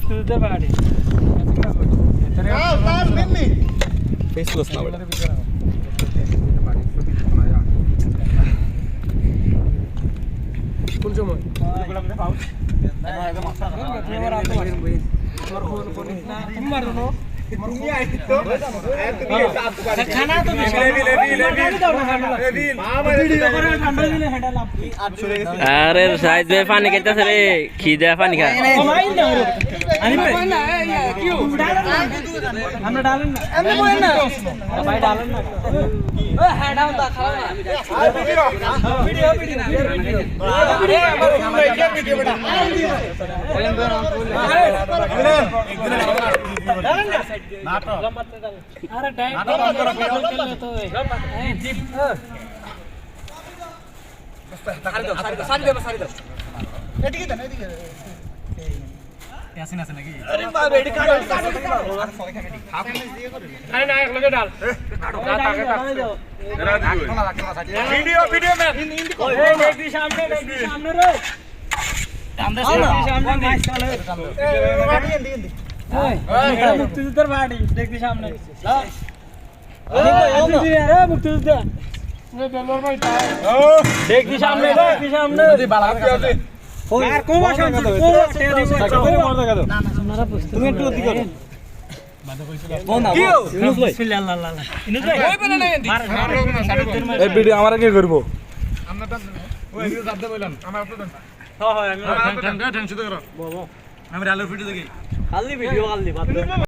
মুক্তিযুদ্ধের পার্টি ফেসলস না বড় কোন সময় अरे शायद वे पानी कहते सर खीदा पानी खा আমরা ডালেন না আমি বলেন না ভাই ডালেন না ও হ্যাঁ ডাউন দা খারাপ না ভিডিও ভিডিও বেটা নাটো আরে টাইম তো জিপ সারি দাও এদিকে দেন এদিকে यासिन আছে নাকি আরে বাবা এডি কাট আরে না এক লগে ডাল ভিডিও ম্যান এই দেখি সামনে রে সামনে মাইক চালে ওই মুক্তিযুদ্ধের বাড়ি দেখি সামনে আরে মুক্তিযুদ্ধ ওই বেলর ভাই দেখি সামনে যদি বালা আছে আর কোন ভাষা তুমি একটু অতি করো এই ভিডিও আমরা কি করব আমি আলুর ভিডিও দেখি